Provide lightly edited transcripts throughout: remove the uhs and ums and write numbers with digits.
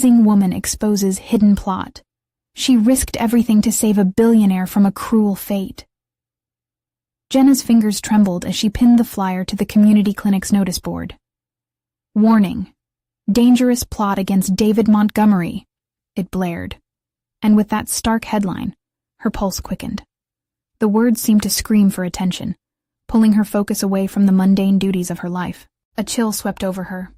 rising woman exposes hidden plot. She risked everything to save a billionaire from a cruel fate. Jenna's fingers trembled as she pinned the flyer to the community clinic's notice board. Warning: dangerous plot against David Montgomery, it blared. And with that stark headline, her pulse quickened. The words seemed to scream for attention, pulling her focus away from the mundane duties of her life. A chill swept over her,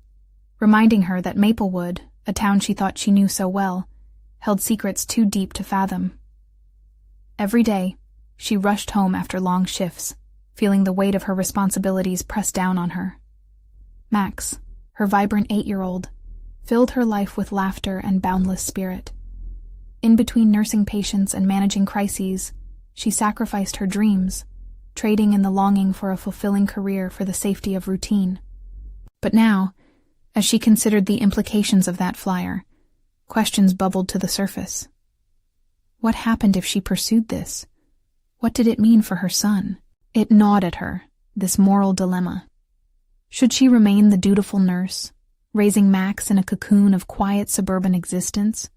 reminding her that Maplewood, a town she thought she knew so well, held secrets too deep to fathom. Every day, she rushed home after long shifts, feeling the weight of her responsibilities press down on her. Max, her vibrant 8-year-old, filled her life with laughter and boundless spirit. In between nursing patients and managing crises, she sacrificed her dreams, trading in the longing for a fulfilling career for the safety of routine. But now, as she considered the implications of that flyer, questions bubbled to the surface. What happened if she pursued this? What did it mean for her son? It gnawed at her, this moral dilemma. Should she remain the dutiful nurse, raising Max in a cocoon of quiet suburban existence?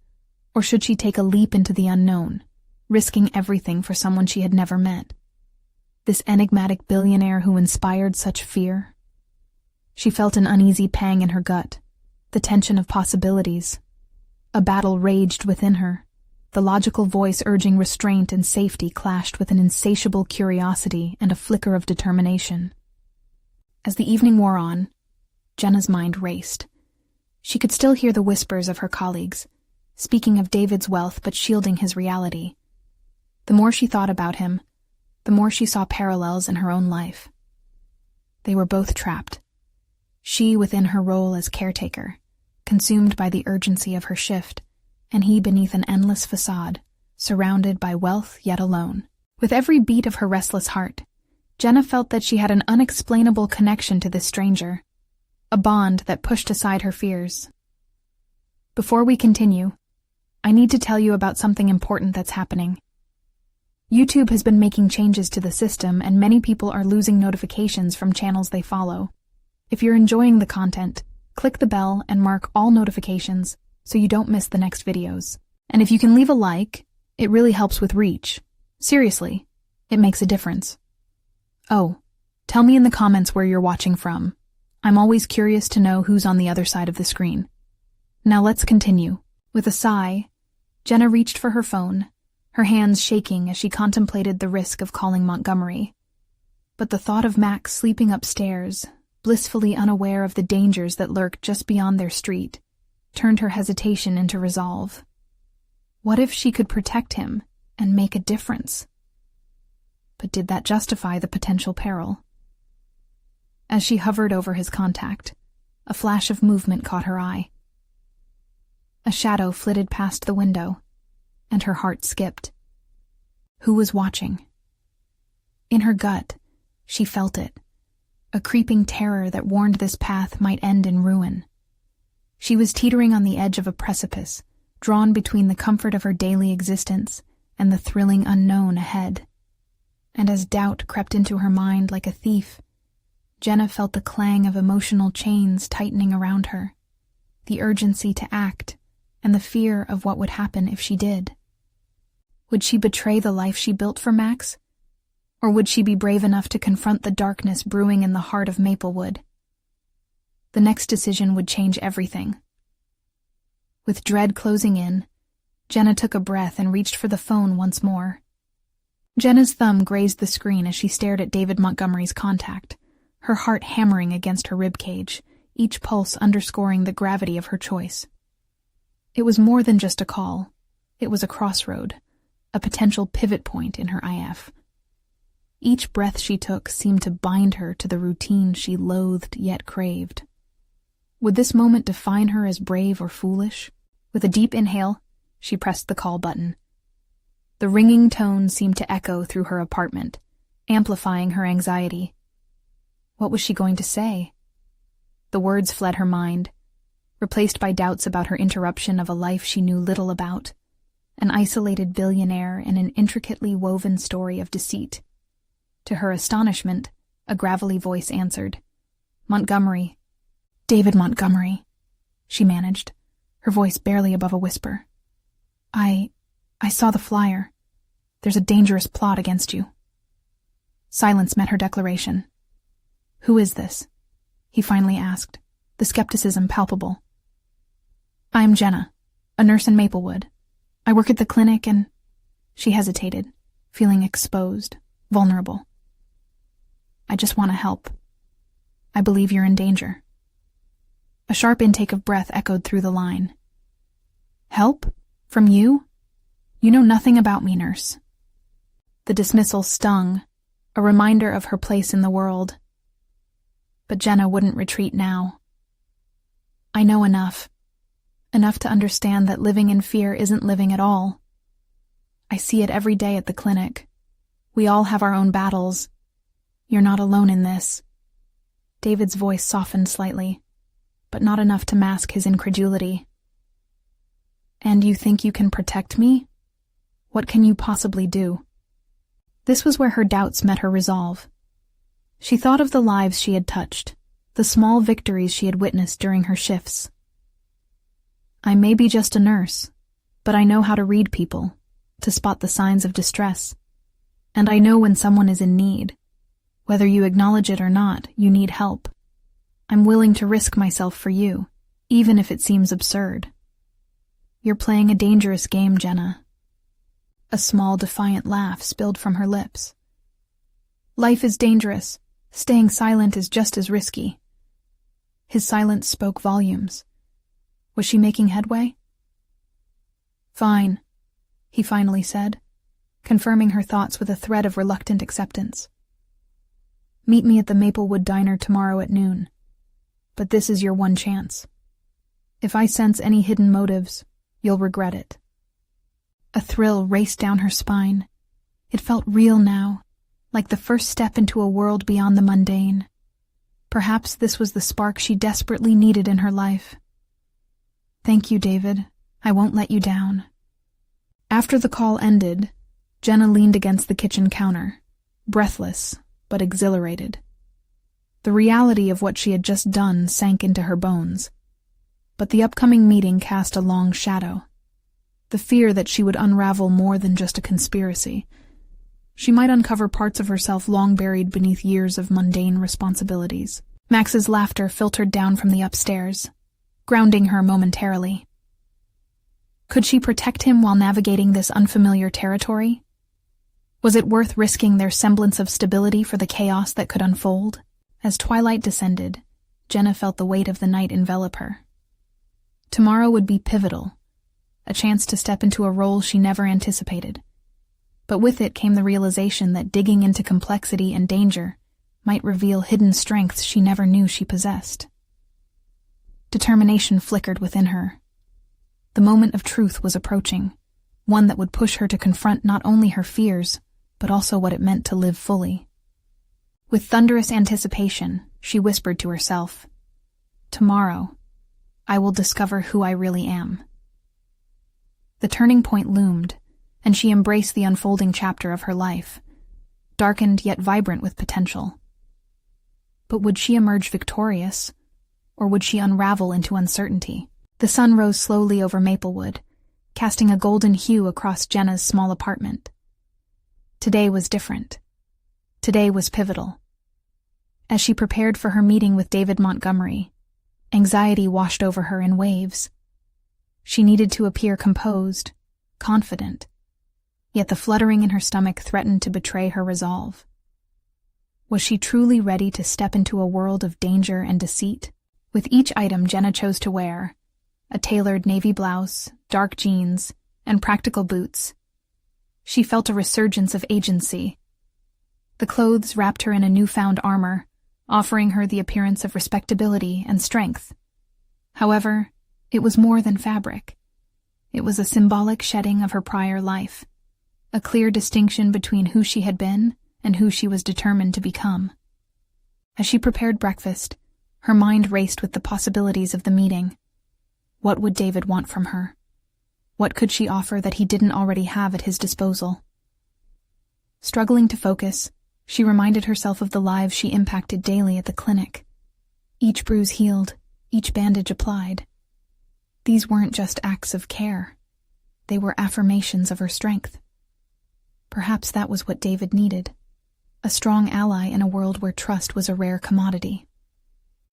Or should she take a leap into the unknown, risking everything for someone she had never met? This enigmatic billionaire who inspired such fear? She felt an uneasy pang in her gut, the tension of possibilities. A battle raged within her. The logical voice urging restraint and safety clashed with an insatiable curiosity and a flicker of determination. As the evening wore on, Jenna's mind raced. She could still hear the whispers of her colleagues, speaking of David's wealth but shielding his reality. The more she thought about him, the more she saw parallels in her own life. They were both trapped. She within her role as caretaker, consumed by the urgency of her shift, and he beneath an endless facade, surrounded by wealth yet alone. With every beat of her restless heart, Jenna felt that she had an unexplainable connection to this stranger, a bond that pushed aside her fears. Before we continue, I need to tell you about something important that's happening. YouTube has been making changes to the system, and many people are losing notifications from channels they follow. If you're enjoying the content, click the bell and mark all notifications so you don't miss the next videos. And if you can leave a like, it really helps with reach. Seriously, it makes a difference. Oh, tell me in the comments where you're watching from. I'm always curious to know who's on the other side of the screen. Now let's continue. With a sigh, Jenna reached for her phone, her hands shaking as she contemplated the risk of calling Montgomery. But the thought of Max sleeping upstairs, blissfully unaware of the dangers that lurked just beyond their street, turned her hesitation into resolve. What if she could protect him and make a difference? But did that justify the potential peril? As she hovered over his contact, a flash of movement caught her eye. A shadow flitted past the window, and her heart skipped. Who was watching? In her gut, she felt it, a creeping terror that warned this path might end in ruin. She was teetering on the edge of a precipice, drawn between the comfort of her daily existence and the thrilling unknown ahead. And as doubt crept into her mind like a thief, Jenna felt the clang of emotional chains tightening around her, the urgency to act, and the fear of what would happen if she did. Would she betray the life she built for Max? Or would she be brave enough to confront the darkness brewing in the heart of Maplewood? The next decision would change everything. With dread closing in, Jenna took a breath and reached for the phone once more. Jenna's thumb grazed the screen as she stared at David Montgomery's contact, her heart hammering against her ribcage, each pulse underscoring the gravity of her choice. It was more than just a call. It was a crossroad, a potential pivot point in her IF. Each breath she took seemed to bind her to the routine she loathed yet craved. Would this moment define her as brave or foolish? With a deep inhale, she pressed the call button. The ringing tone seemed to echo through her apartment, amplifying her anxiety. What was she going to say? The words fled her mind, replaced by doubts about her interruption of a life she knew little about, an isolated billionaire in an intricately woven story of deceit. To her astonishment, a gravelly voice answered. Montgomery. David Montgomery, she managed, her voice barely above a whisper. I saw the flyer. There's a dangerous plot against you." Silence met her declaration. "Who is this?" he finally asked, the skepticism palpable. "I'm Jenna, a nurse in Maplewood. I work at the clinic and—" She hesitated, feeling exposed, vulnerable. "I just want to help. I believe you're in danger." A sharp intake of breath echoed through the line. "Help? From you? You know nothing about me, nurse." The dismissal stung, a reminder of her place in the world. But Jenna wouldn't retreat now. "I know enough to understand that living in fear isn't living at all. I see it every day at the clinic. We all have our own battles. You're not alone in this." David's voice softened slightly, but not enough to mask his incredulity. "And you think you can protect me? What can you possibly do?" This was where her doubts met her resolve. She thought of the lives she had touched, the small victories she had witnessed during her shifts. "I may be just a nurse, but I know how to read people, to spot the signs of distress. And I know when someone is in need. Whether you acknowledge it or not, you need help. I'm willing to risk myself for you, even if it seems absurd." "You're playing a dangerous game, Jenna." A small, defiant laugh spilled from her lips. "Life is dangerous. Staying silent is just as risky." His silence spoke volumes. Was she making headway? "Fine," he finally said, confirming her thoughts with a thread of reluctant acceptance. "Meet me at the Maplewood Diner tomorrow at noon. But this is your one chance. If I sense any hidden motives, you'll regret it." A thrill raced down her spine. It felt real now, like the first step into a world beyond the mundane. Perhaps this was the spark she desperately needed in her life. "Thank you, David. I won't let you down." After the call ended, Jenna leaned against the kitchen counter, breathless but exhilarated. The reality of what she had just done sank into her bones. But the upcoming meeting cast a long shadow. The fear that she would unravel more than just a conspiracy. She might uncover parts of herself long buried beneath years of mundane responsibilities. Max's laughter filtered down from the upstairs, grounding her momentarily. Could she protect him while navigating this unfamiliar territory? Was it worth risking their semblance of stability for the chaos that could unfold? As twilight descended, Jenna felt the weight of the night envelop her. Tomorrow would be pivotal, a chance to step into a role she never anticipated. But with it came the realization that digging into complexity and danger might reveal hidden strengths she never knew she possessed. Determination flickered within her. The moment of truth was approaching, one that would push her to confront not only her fears, but also what it meant to live fully. With thunderous anticipation, she whispered to herself, "Tomorrow, I will discover who I really am." The turning point loomed, and she embraced the unfolding chapter of her life, darkened yet vibrant with potential. But would she emerge victorious, or would she unravel into uncertainty? The sun rose slowly over Maplewood, casting a golden hue across Jenna's small apartment. Today was different. Today was pivotal. As she prepared for her meeting with David Montgomery, anxiety washed over her in waves. She needed to appear composed, confident, yet the fluttering in her stomach threatened to betray her resolve. Was she truly ready to step into a world of danger and deceit? With each item Jenna chose to wear, a tailored navy blouse, dark jeans, and practical boots, she felt a resurgence of agency. The clothes wrapped her in a newfound armor, offering her the appearance of respectability and strength. However, it was more than fabric. It was a symbolic shedding of her prior life, a clear distinction between who she had been and who she was determined to become. As she prepared breakfast, her mind raced with the possibilities of the meeting. What would David want from her? What could she offer that he didn't already have at his disposal? Struggling to focus, she reminded herself of the lives she impacted daily at the clinic. Each bruise healed, each bandage applied. These weren't just acts of care. They were affirmations of her strength. Perhaps that was what David needed. A strong ally in a world where trust was a rare commodity.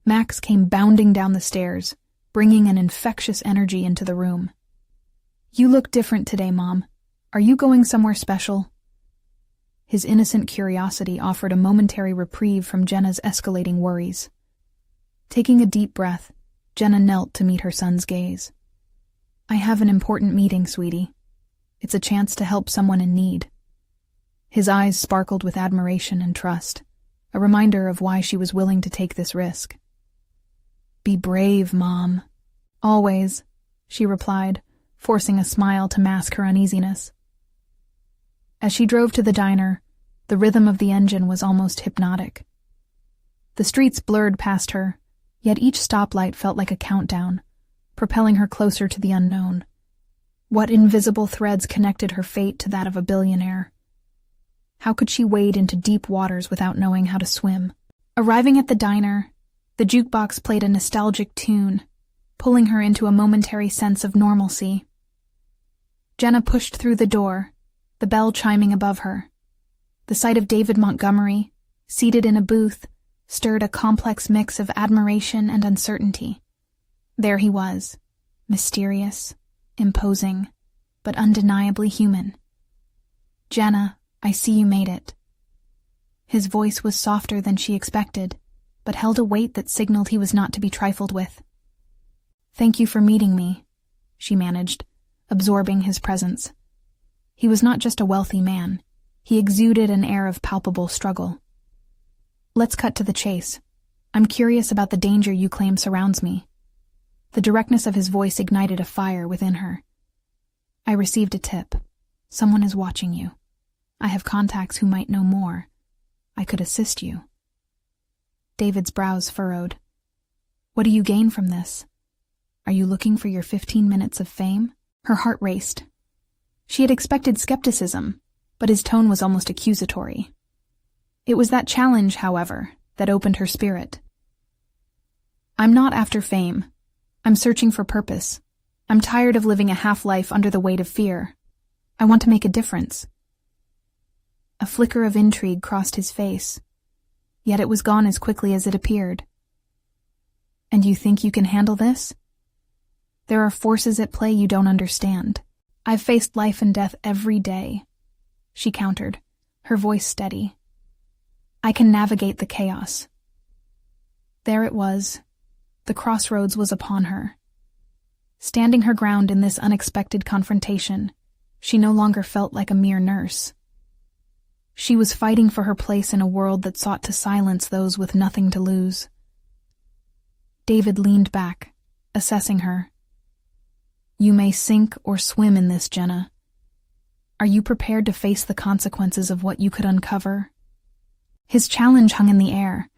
Max came bounding down the stairs, bringing an infectious energy into the room. "You look different today, Mom. Are you going somewhere special?" His innocent curiosity offered a momentary reprieve from Jenna's escalating worries. Taking a deep breath, Jenna knelt to meet her son's gaze. "I have an important meeting, sweetie. It's a chance to help someone in need." His eyes sparkled with admiration and trust, a reminder of why she was willing to take this risk. "Be brave, Mom." "Always," she replied, forcing a smile to mask her uneasiness. As she drove to the diner, the rhythm of the engine was almost hypnotic. The streets blurred past her, yet each stoplight felt like a countdown, propelling her closer to the unknown. What invisible threads connected her fate to that of a billionaire? How could she wade into deep waters without knowing how to swim? Arriving at the diner, the jukebox played a nostalgic tune, pulling her into a momentary sense of normalcy. Jenna pushed through the door, the bell chiming above her. The sight of David Montgomery, seated in a booth, stirred a complex mix of admiration and uncertainty. There he was, mysterious, imposing, but undeniably human. "Jenna, I see you made it." His voice was softer than she expected, but held a weight that signaled he was not to be trifled with. "Thank you for meeting me," she managed, absorbing his presence. He was not just a wealthy man. He exuded an air of palpable struggle. "Let's cut to the chase. I'm curious about the danger you claim surrounds me." The directness of his voice ignited a fire within her. "I received a tip. Someone is watching you. I have contacts who might know more. I could assist you." David's brows furrowed. "What do you gain from this? Are you looking for your 15 minutes of fame?" Her heart raced. She had expected skepticism, but his tone was almost accusatory. It was that challenge, however, that opened her spirit. "I'm not after fame. I'm searching for purpose. I'm tired of living a half-life under the weight of fear. I want to make a difference." A flicker of intrigue crossed his face, yet it was gone as quickly as it appeared. "And you think you can handle this?" "There are forces at play you don't understand. I've faced life and death every day," she countered, her voice steady. "I can navigate the chaos." There it was. The crossroads was upon her. Standing her ground in this unexpected confrontation, she no longer felt like a mere nurse. She was fighting for her place in a world that sought to silence those with nothing to lose. David leaned back, assessing her. "You may sink or swim in this, Jenna. Are you prepared to face the consequences of what you could uncover?" His challenge hung in the air,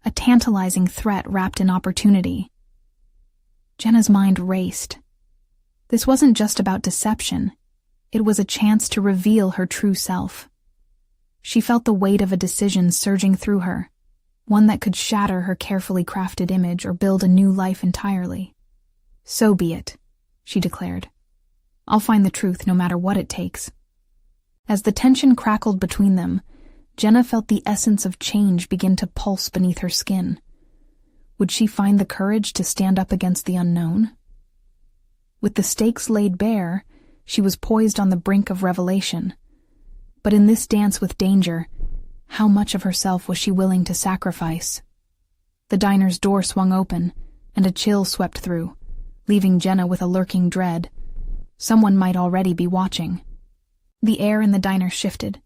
a tantalizing threat wrapped in opportunity. Jenna's mind raced. This wasn't just about deception. It was a chance to reveal her true self. She felt the weight of a decision surging through her, one that could shatter her carefully crafted image or build a new life entirely. "So be it," she declared. "I'll find the truth no matter what it takes." As the tension crackled between them, Jenna felt the essence of change begin to pulse beneath her skin. Would she find the courage to stand up against the unknown? With the stakes laid bare, she was poised on the brink of revelation. But in this dance with danger, how much of herself was she willing to sacrifice? The diner's door swung open, and a chill swept through, leaving Jenna with a lurking dread. Someone might already be watching. The air in the diner shifted,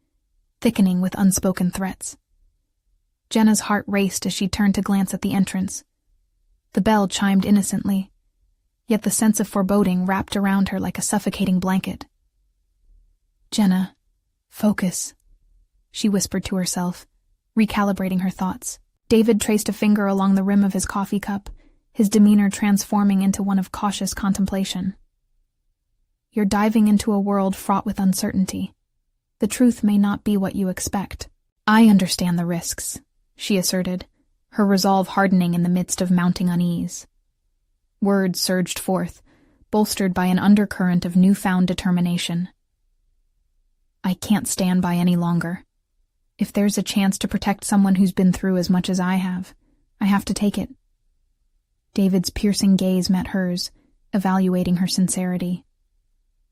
thickening with unspoken threats. Jenna's heart raced as she turned to glance at the entrance. The bell chimed innocently, yet the sense of foreboding wrapped around her like a suffocating blanket. "Jenna, focus," she whispered to herself, recalibrating her thoughts. David traced a finger along the rim of his coffee cup, his demeanor transforming into one of cautious contemplation. "You're diving into a world fraught with uncertainty. The truth may not be what you expect." "I understand the risks," she asserted, her resolve hardening in the midst of mounting unease. Words surged forth, bolstered by an undercurrent of newfound determination. I can't stand by any longer. If there's a chance to protect someone who's been through as much as I have to take it. David's piercing gaze met hers, evaluating her sincerity.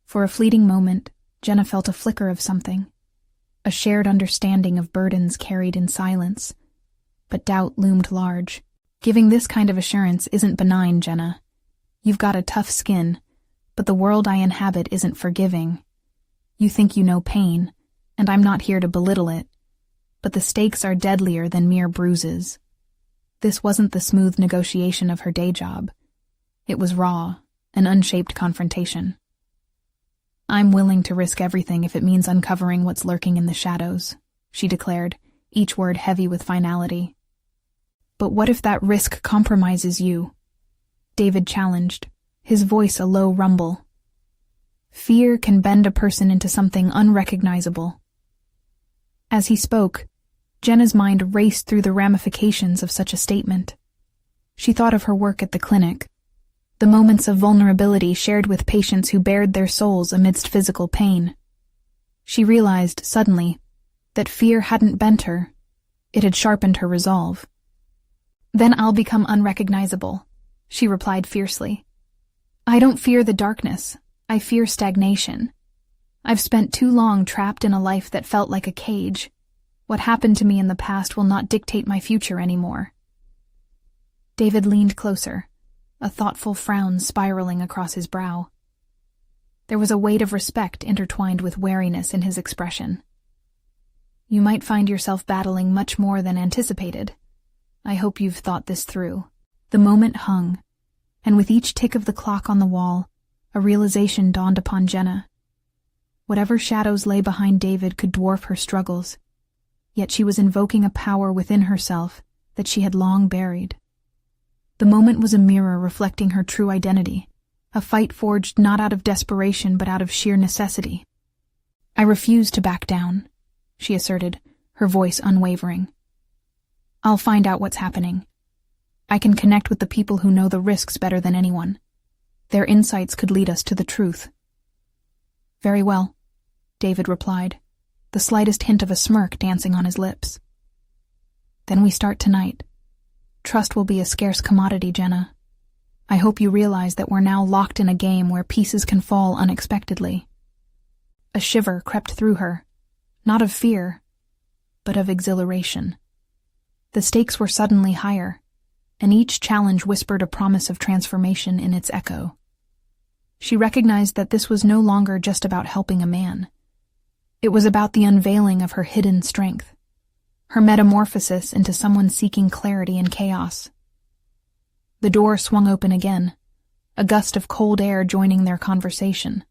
For a fleeting moment, Jenna felt a flicker of something, a shared understanding of burdens carried in silence. But doubt loomed large. Giving this kind of assurance isn't benign, Jenna. You've got a tough skin, but the world I inhabit isn't forgiving. You think you know pain, and I'm not here to belittle it, but the stakes are deadlier than mere bruises. This wasn't the smooth negotiation of her day job. It was raw, an unshaped confrontation. I'm willing to risk everything if it means uncovering what's lurking in the shadows, she declared, each word heavy with finality. But what if that risk compromises you? David challenged, his voice a low rumble. Fear can bend a person into something unrecognizable. As he spoke, Jenna's mind raced through the ramifications of such a statement. She thought of her work at the clinic, the moments of vulnerability shared with patients who bared their souls amidst physical pain. She realized, suddenly, that fear hadn't bent her, it had sharpened her resolve. Then I'll become unrecognizable, she replied fiercely. I don't fear the darkness, I fear stagnation. I've spent too long trapped in a life that felt like a cage. What happened to me in the past will not dictate my future anymore. David leaned closer, a thoughtful frown spiraling across his brow. There was a weight of respect intertwined with wariness in his expression. You might find yourself battling much more than anticipated. I hope you've thought this through. The moment hung, and with each tick of the clock on the wall, a realization dawned upon Jenna. Whatever shadows lay behind David could dwarf her struggles, yet she was invoking a power within herself that she had long buried. The moment was a mirror reflecting her true identity, a fight forged not out of desperation but out of sheer necessity. I refuse to back down, she asserted, her voice unwavering. I'll find out what's happening. I can connect with the people who know the risks better than anyone. Their insights could lead us to the truth. Very well, David replied, the slightest hint of a smirk dancing on his lips. Then we start tonight. Trust will be a scarce commodity, Jenna. I hope you realize that we're now locked in a game where pieces can fall unexpectedly. A shiver crept through her, not of fear, but of exhilaration. The stakes were suddenly higher, and each challenge whispered a promise of transformation in its echo. She recognized that this was no longer just about helping a man. It was about the unveiling of her hidden strength, her metamorphosis into someone seeking clarity in chaos. The door swung open again, a gust of cold air joining their conversation,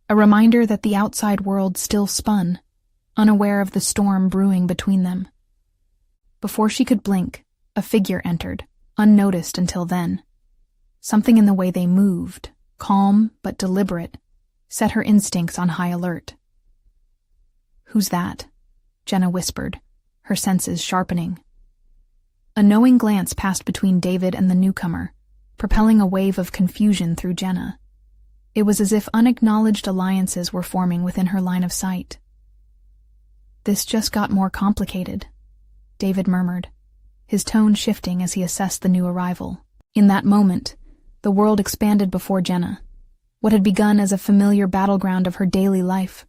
a reminder that the outside world still spun, unaware of the storm brewing between them. Before she could blink, a figure entered, unnoticed until then. Something in the way they moved, calm but deliberate, set her instincts on high alert. Who's that? Jenna whispered, her senses sharpening. A knowing glance passed between David and the newcomer, propelling a wave of confusion through Jenna. It was as if unacknowledged alliances were forming within her line of sight. This just got more complicated, David murmured, his tone shifting as he assessed the new arrival. In that moment, the world expanded before Jenna. What had begun as a familiar battleground of her daily life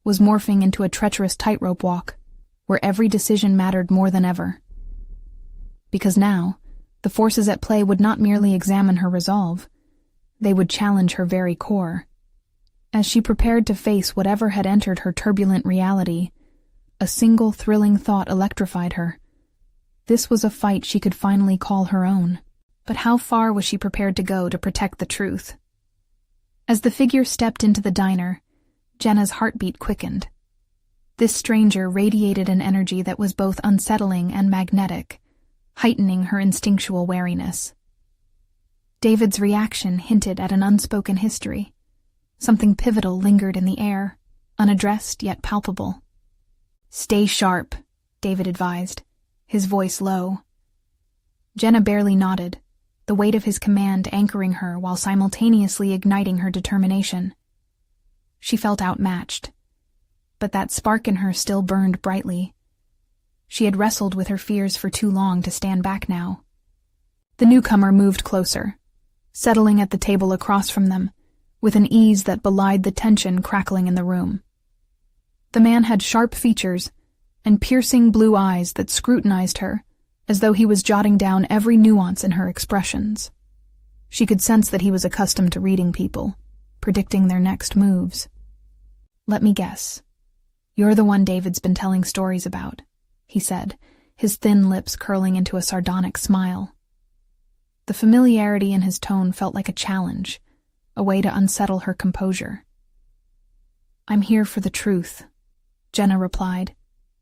was morphing into a treacherous tightrope walk, where every decision mattered more than ever. Because now, the forces at play would not merely examine her resolve, they would challenge her very core. As she prepared to face whatever had entered her turbulent reality, a single thrilling thought electrified her. This was a fight she could finally call her own. But how far was she prepared to go to protect the truth? As the figure stepped into the diner, Jenna's heartbeat quickened. This stranger radiated an energy that was both unsettling and magnetic, heightening her instinctual wariness. David's reaction hinted at an unspoken history. Something pivotal lingered in the air, unaddressed yet palpable. "Stay sharp," David advised, his voice low. Jenna barely nodded, the weight of his command anchoring her while simultaneously igniting her determination. She felt outmatched, but that spark in her still burned brightly. She had wrestled with her fears for too long to stand back now. The newcomer moved closer, settling at the table across from them, with an ease that belied the tension crackling in the room. The man had sharp features and piercing blue eyes that scrutinized her, as though he was jotting down every nuance in her expressions. She could sense that he was accustomed to reading people, predicting their next moves. "Let me guess. You're the one David's been telling stories about," he said, his thin lips curling into a sardonic smile. The familiarity in his tone felt like a challenge, a way to unsettle her composure. "I'm here for the truth," Jenna replied,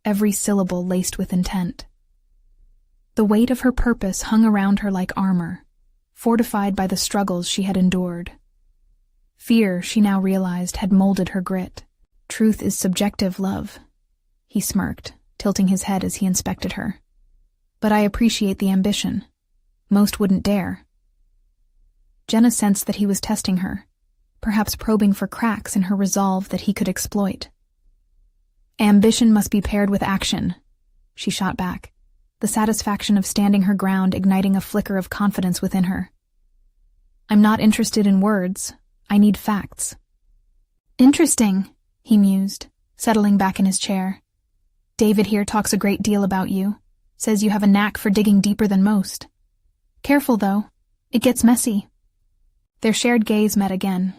every syllable laced with intent. The weight of her purpose hung around her like armor, fortified by the struggles she had endured. Fear, she now realized, had molded her grit. "Truth is subjective, love," he smirked, tilting his head as he inspected her. "But I appreciate the ambition. Most wouldn't dare." Jenna sensed that he was testing her, perhaps probing for cracks in her resolve that he could exploit. "Ambition must be paired with action," she shot back, the satisfaction of standing her ground igniting a flicker of confidence within her. "I'm not interested in words. I need facts." "Interesting," he mused, settling back in his chair. "David here talks a great deal about you, says you have a knack for digging deeper than most. Careful, though. It gets messy." Their shared gaze met again,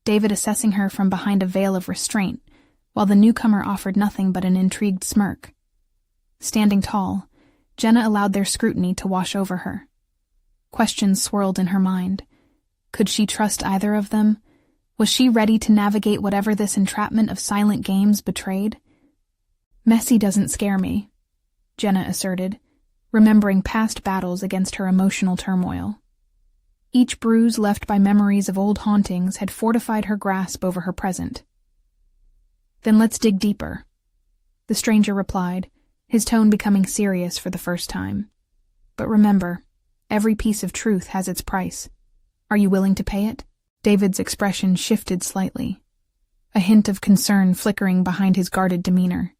David assessing her from behind a veil of restraint, while the newcomer offered nothing but an intrigued smirk. Standing tall, Jenna allowed their scrutiny to wash over her. Questions swirled in her mind. Could she trust either of them? Was she ready to navigate whatever this entrapment of silent games betrayed? "Messy doesn't scare me," Jenna asserted, remembering past battles against her emotional turmoil. Each bruise left by memories of old hauntings had fortified her grasp over her present. "Then let's dig deeper," the stranger replied, his tone becoming serious for the first time. "But remember, every piece of truth has its price. Are you willing to pay it?" David's expression shifted slightly, a hint of concern flickering behind his guarded demeanor.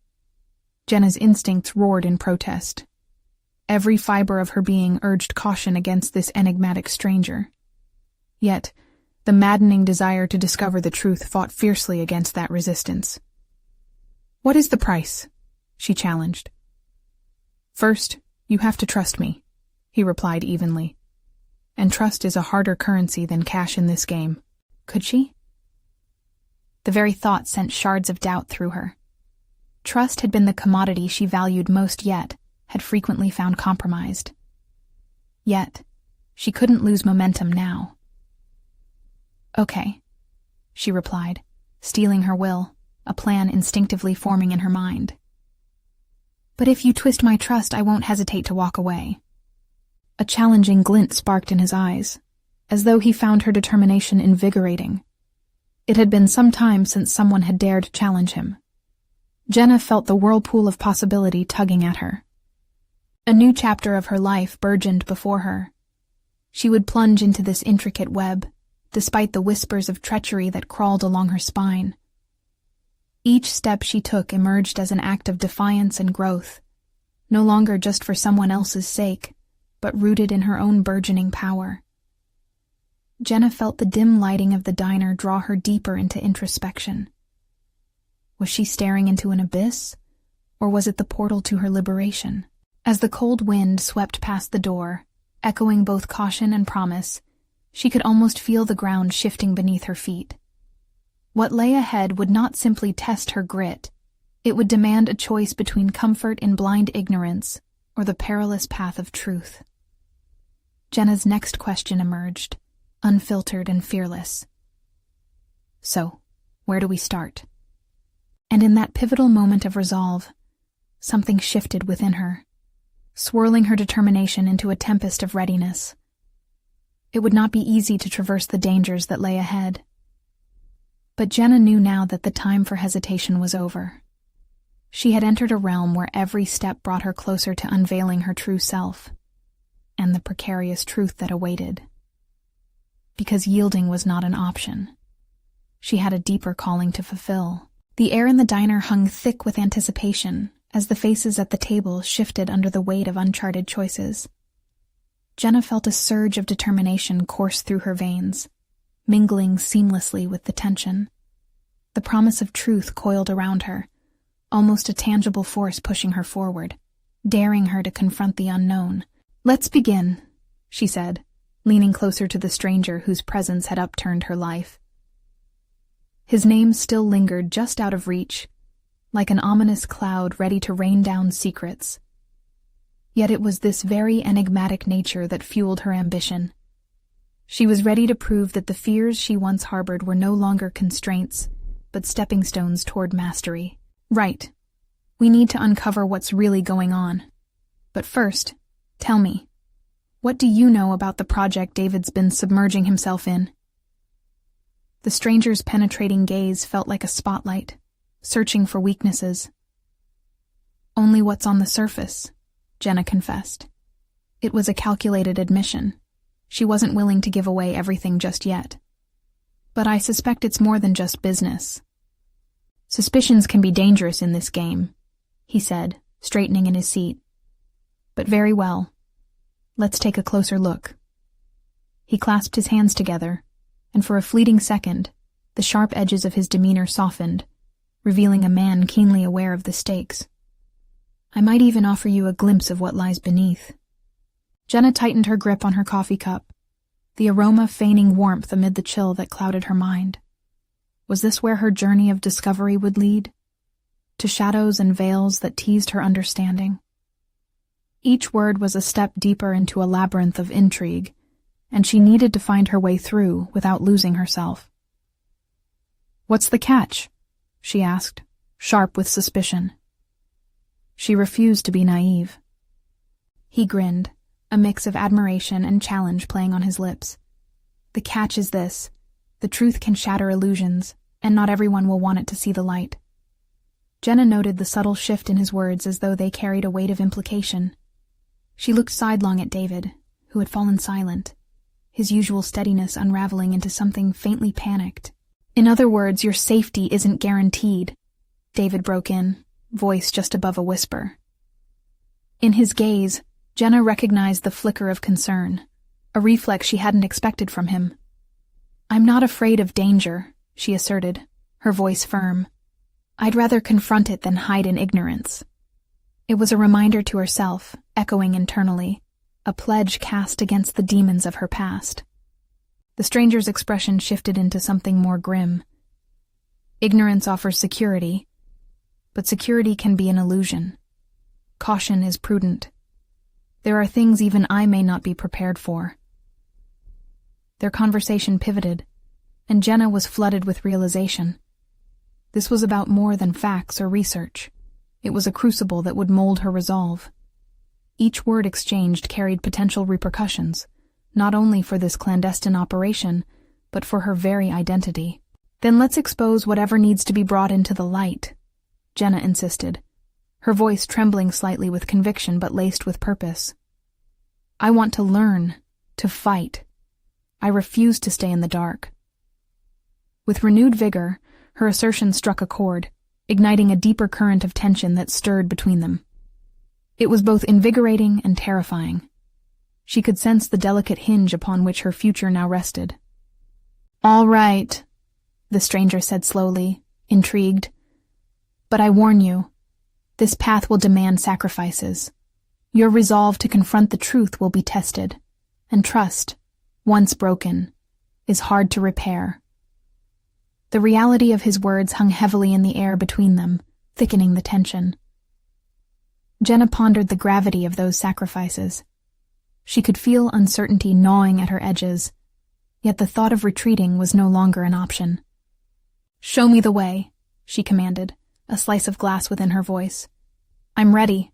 Jenna's instincts roared in protest. Every fiber of her being urged caution against this enigmatic stranger. Yet, the maddening desire to discover the truth fought fiercely against that resistance. "What is the price?" she challenged. "First, you have to trust me," he replied evenly. "And trust is a harder currency than cash in this game." Could she? The very thought sent shards of doubt through her. Trust had been the commodity she valued most, yet had frequently found compromised. Yet, she couldn't lose momentum now. "Okay," she replied, steeling her will, a plan instinctively forming in her mind. "But if you twist my trust, I won't hesitate to walk away." A challenging glint sparked in his eyes, as though he found her determination invigorating. It had been some time since someone had dared challenge him. Jenna felt the whirlpool of possibility tugging at her. A new chapter of her life burgeoned before her. She would plunge into this intricate web, despite the whispers of treachery that crawled along her spine. Each step she took emerged as an act of defiance and growth, no longer just for someone else's sake, but rooted in her own burgeoning power. Jenna felt the dim lighting of the diner draw her deeper into introspection. Was she staring into an abyss, or was it the portal to her liberation? As the cold wind swept past the door, echoing both caution and promise, she could almost feel the ground shifting beneath her feet. What lay ahead would not simply test her grit, it would demand a choice between comfort in blind ignorance or the perilous path of truth. Jenna's next question emerged, unfiltered and fearless. "So, where do we start?" And in that pivotal moment of resolve, something shifted within her, swirling her determination into a tempest of readiness. It would not be easy to traverse the dangers that lay ahead. But Jenna knew now that the time for hesitation was over. She had entered a realm where every step brought her closer to unveiling her true self. and the precarious truth that awaited. Because yielding was not an option. She had a deeper calling to fulfill. The air in the diner hung thick with anticipation as the faces at the table shifted under the weight of uncharted choices. Jenna felt a surge of determination course through her veins, mingling seamlessly with the tension. The promise of truth coiled around her, almost a tangible force pushing her forward, daring her to confront the unknown. "Let's begin," she said, leaning closer to the stranger whose presence had upturned her life. His name still lingered just out of reach, like an ominous cloud ready to rain down secrets. Yet it was this very enigmatic nature that fueled her ambition. She was ready to prove that the fears she once harbored were no longer constraints, but stepping stones toward mastery. "Right. We need to uncover what's really going on. But first, tell me, what do you know about the project David's been submerging himself in?" The stranger's penetrating gaze felt like a spotlight, searching for weaknesses. "Only what's on the surface," Jenna confessed. It was a calculated admission. She wasn't willing to give away everything just yet. "But I suspect it's more than just business." "Suspicions can be dangerous in this game," he said, straightening in his seat. "But very well. Let's take a closer look." He clasped his hands together, and for a fleeting second, the sharp edges of his demeanor softened, revealing a man keenly aware of the stakes. "I might even offer you a glimpse of what lies beneath." Jenna tightened her grip on her coffee cup, the aroma feigning warmth amid the chill that clouded her mind. Was this where her journey of discovery would lead? To shadows and veils that teased her understanding? Each word was a step deeper into a labyrinth of intrigue, and she needed to find her way through without losing herself. "What's the catch?" she asked, sharp with suspicion. She refused to be naive. He grinned, a mix of admiration and challenge playing on his lips. "The catch is this. The truth can shatter illusions, and not everyone will want it to see the light." Jenna noted the subtle shift in his words as though they carried a weight of implication. She looked sidelong at David, who had fallen silent, his usual steadiness unraveling into something faintly panicked. "In other words, your safety isn't guaranteed," David broke in, voice just above a whisper. In his gaze, Jenna recognized the flicker of concern, a reflex she hadn't expected from him. "I'm not afraid of danger," she asserted, her voice firm. "I'd rather confront it than hide in ignorance." It was a reminder to herself, echoing internally, a pledge cast against the demons of her past. The stranger's expression shifted into something more grim. "Ignorance offers security, but security can be an illusion. Caution is prudent. There are things even I may not be prepared for." Their conversation pivoted, and Jenna was flooded with realization. This was about more than facts or research. It was a crucible that would mold her resolve. Each word exchanged carried potential repercussions, not only for this clandestine operation, but for her very identity. "Then let's expose whatever needs to be brought into the light," Jenna insisted, her voice trembling slightly with conviction but laced with purpose. "I want to learn, to fight. I refuse to stay in the dark." With renewed vigor, her assertion struck a chord, igniting a deeper current of tension that stirred between them. It was both invigorating and terrifying. She could sense the delicate hinge upon which her future now rested. "All right," the stranger said slowly, intrigued. "But I warn you, this path will demand sacrifices. Your resolve to confront the truth will be tested, and trust, once broken, is hard to repair." The reality of his words hung heavily in the air between them, thickening the tension. Jenna pondered the gravity of those sacrifices. She could feel uncertainty gnawing at her edges, yet the thought of retreating was no longer an option. "Show me the way," she commanded, a slice of glass within her voice. "I'm ready."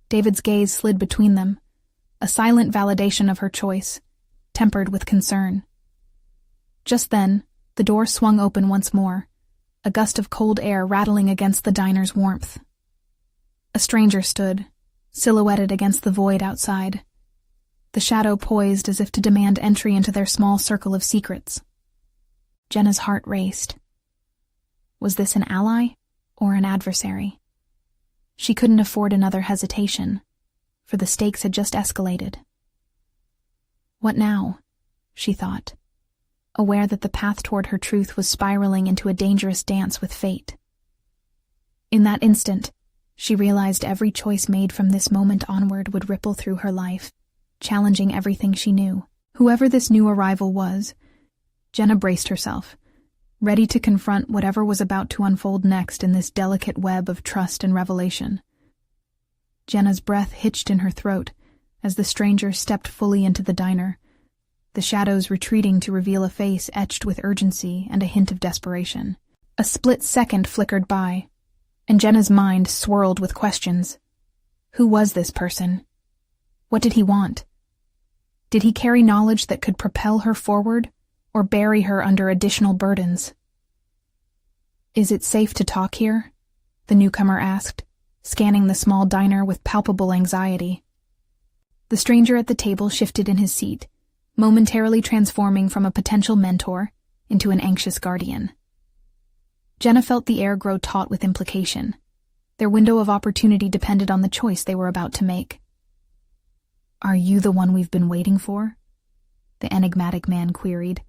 David's gaze slid between them, a silent validation of her choice, tempered with concern. Just then, the door swung open once more, a gust of cold air rattling against the diner's warmth. A stranger stood, silhouetted against the void outside. the shadow poised as if to demand entry into their small circle of secrets. Jenna's heart raced. Was this an ally or an adversary? She couldn't afford another hesitation, for the stakes had just escalated. What now? She thought, aware that the path toward her truth was spiraling into a dangerous dance with fate. In that instant, she realized every choice made from this moment onward would ripple through her life, challenging everything she knew. Whoever this new arrival was, Jenna braced herself, ready to confront whatever was about to unfold next in this delicate web of trust and revelation. Jenna's breath hitched in her throat as the stranger stepped fully into the diner, the shadows retreating to reveal a face etched with urgency and a hint of desperation. A split second flickered by, and Jenna's mind swirled with questions. Who was this person? What did he want? Did he carry knowledge that could propel her forward, or bury her under additional burdens? Is it safe to talk here? The newcomer asked, scanning the small diner with palpable anxiety. The stranger at the table shifted in his seat, momentarily transforming from a potential mentor into an anxious guardian. Jenna felt the air grow taut with implication. Their window of opportunity depended on the choice they were about to make. "Are you the one we've been waiting for?" the enigmatic man queried,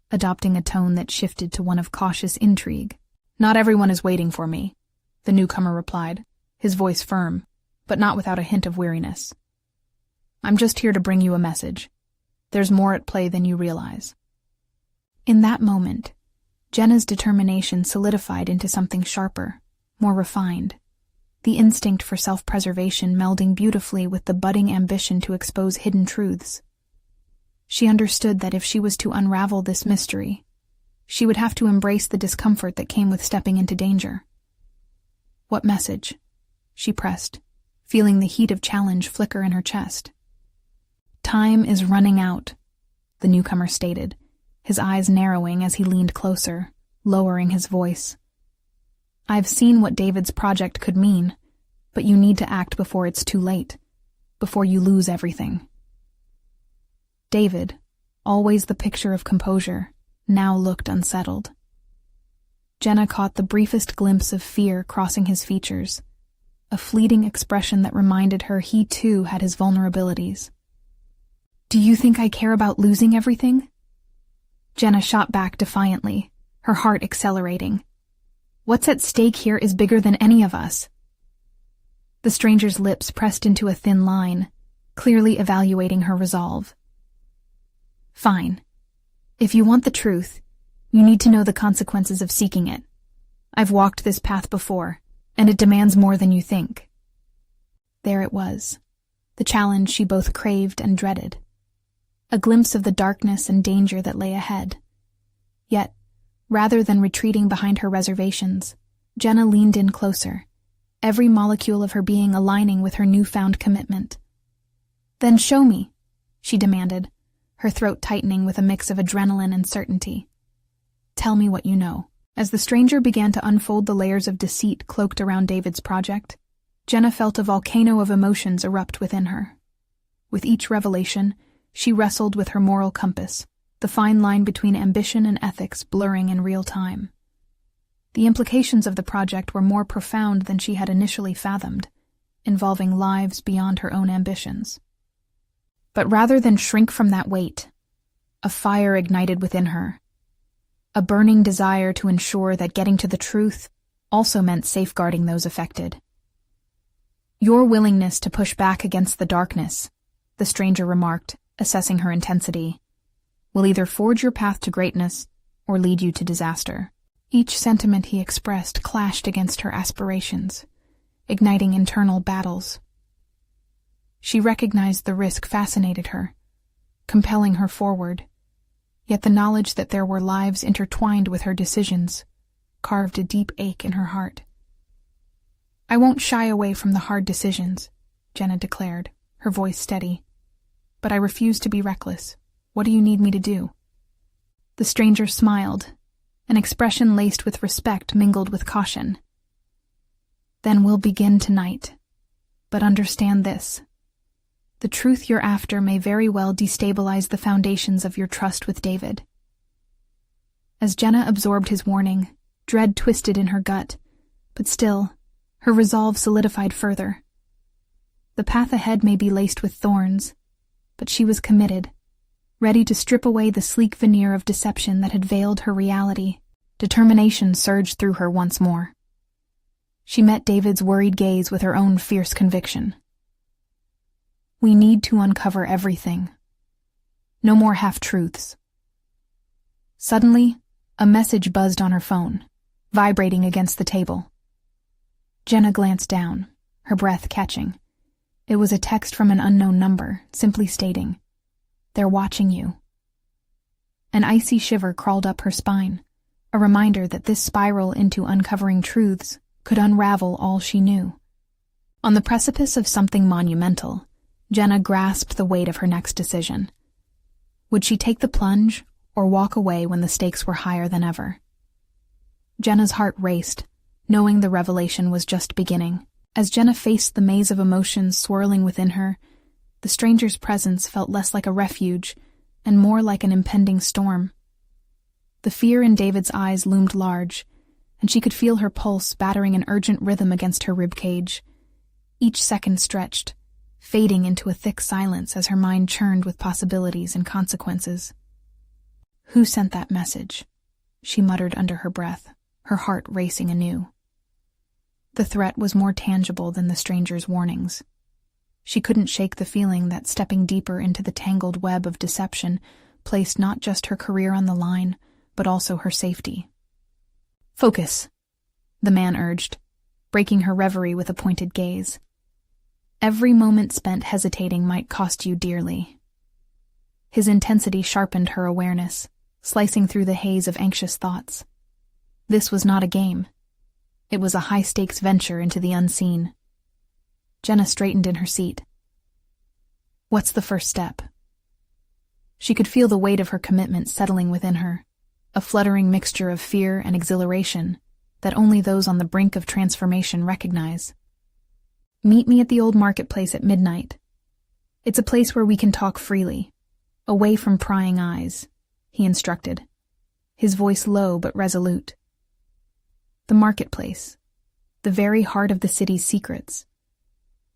adopting a tone that shifted to one of cautious intrigue. "Not everyone is waiting for me," the newcomer replied, his voice firm, but not without a hint of weariness. "I'm just here to bring you a message. There's more at play than you realize." In that moment, Jenna's determination solidified into something sharper, more refined, the instinct for self-preservation melding beautifully with the budding ambition to expose hidden truths. She understood that if she was to unravel this mystery, she would have to embrace the discomfort that came with stepping into danger. "What message?" she pressed, feeling the heat of challenge flicker in her chest. "Time is running out," the newcomer stated, his eyes narrowing as he leaned closer, lowering his voice. "I've seen what David's project could mean, but you need to act before it's too late, before you lose everything." David, always the picture of composure, now looked unsettled. Jenna caught the briefest glimpse of fear crossing his features, a fleeting expression that reminded her he too had his vulnerabilities. "Do you think I care about losing everything?" Jenna shot back defiantly, her heart accelerating. "What's at stake here is bigger than any of us." The stranger's lips pressed into a thin line, clearly evaluating her resolve. "Fine. If you want the truth, you need to know the consequences of seeking it. I've walked this path before, and it demands more than you think." There it was, the challenge she both craved and dreaded. A glimpse of the darkness and danger that lay ahead. Yet, rather than retreating behind her reservations, Jenna leaned in closer, every molecule of her being aligning with her newfound commitment. "Then show me," she demanded, her throat tightening with a mix of adrenaline and certainty. "Tell me what you know." As the stranger began to unfold the layers of deceit cloaked around David's project, Jenna felt a volcano of emotions erupt within her. With each revelation, she wrestled with her moral compass, the fine line between ambition and ethics blurring in real time. The implications of the project were more profound than she had initially fathomed, involving lives beyond her own ambitions. But rather than shrink from that weight, a fire ignited within her, a burning desire to ensure that getting to the truth also meant safeguarding those affected. "Your willingness to push back against the darkness," the stranger remarked, assessing her intensity, "will either forge your path to greatness or lead you to disaster." Each sentiment he expressed clashed against her aspirations, igniting internal battles. She recognized the risk fascinated her, compelling her forward, yet the knowledge that there were lives intertwined with her decisions carved a deep ache in her heart. "I won't shy away from the hard decisions," Jenna declared, her voice steady. "But I refuse to be reckless. What do you need me to do?" The stranger smiled, an expression laced with respect mingled with caution. "Then we'll begin tonight. But understand this. The truth you're after may very well destabilize the foundations of your trust with David. As Jenna absorbed his warning, dread twisted in her gut, but still, her resolve solidified further. The path ahead may be laced with thorns, but she was committed, ready to strip away the sleek veneer of deception that had veiled her reality. Determination surged through her once more. She met David's worried gaze with her own fierce conviction. We need to uncover everything. No more half-truths. Suddenly, a message buzzed on her phone, vibrating against the table. Jenna glanced down, her breath catching. It was a text from an unknown number, simply stating, "They're watching you." An icy shiver crawled up her spine, a reminder that this spiral into uncovering truths could unravel all she knew. On the precipice of something monumental, Jenna grasped the weight of her next decision. Would she take the plunge or walk away when the stakes were higher than ever? Jenna's heart raced, knowing the revelation was just beginning. As Jenna faced the maze of emotions swirling within her, the stranger's presence felt less like a refuge and more like an impending storm. The fear in David's eyes loomed large, and she could feel her pulse battering an urgent rhythm against her ribcage. Each second stretched, fading into a thick silence as her mind churned with possibilities and consequences. "Who sent that message?" she muttered under her breath, her heart racing anew. The threat was more tangible than the stranger's warnings. She couldn't shake the feeling that stepping deeper into the tangled web of deception placed not just her career on the line, but also her safety. "Focus," the man urged, breaking her reverie with a pointed gaze. "Every moment spent hesitating might cost you dearly." His intensity sharpened her awareness, slicing through the haze of anxious thoughts. This was not a game. It was a high-stakes venture into the unseen. Jenna straightened in her seat. What's the first step? She could feel the weight of her commitment settling within her, a fluttering mixture of fear and exhilaration that only those on the brink of transformation recognize. "Meet me at the old marketplace at midnight. It's a place where we can talk freely, away from prying eyes," he instructed, his voice low but resolute. The marketplace, the very heart of the city's secrets.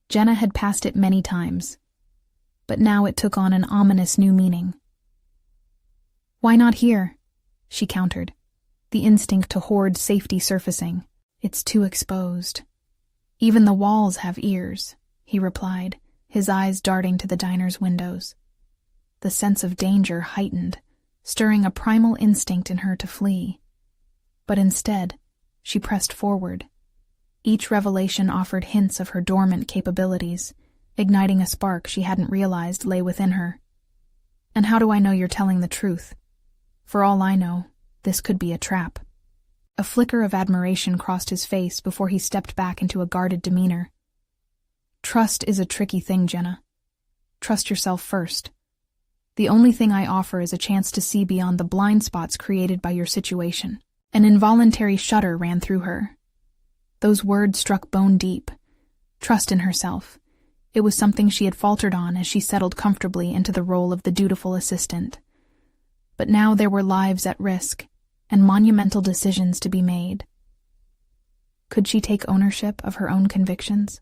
Jenna had passed it many times, but now it took on an ominous new meaning. "Why not here?" she countered, the instinct to hoard safety surfacing. "It's too exposed." "Even the walls have ears," he replied, his eyes darting to the diner's windows. The sense of danger heightened, stirring a primal instinct in her to flee. But instead, she pressed forward. Each revelation offered hints of her dormant capabilities, igniting a spark she hadn't realized lay within her. "And how do I know you're telling the truth? For all I know, this could be a trap." A flicker of admiration crossed his face before he stepped back into a guarded demeanor. "Trust is a tricky thing, Jenna. Trust yourself first. The only thing I offer is a chance to see beyond the blind spots created by your situation." An involuntary shudder ran through her. Those words struck bone deep. Trust in herself. It was something she had faltered on as she settled comfortably into the role of the dutiful assistant. But now there were lives at risk, and monumental decisions to be made. Could she take ownership of her own convictions?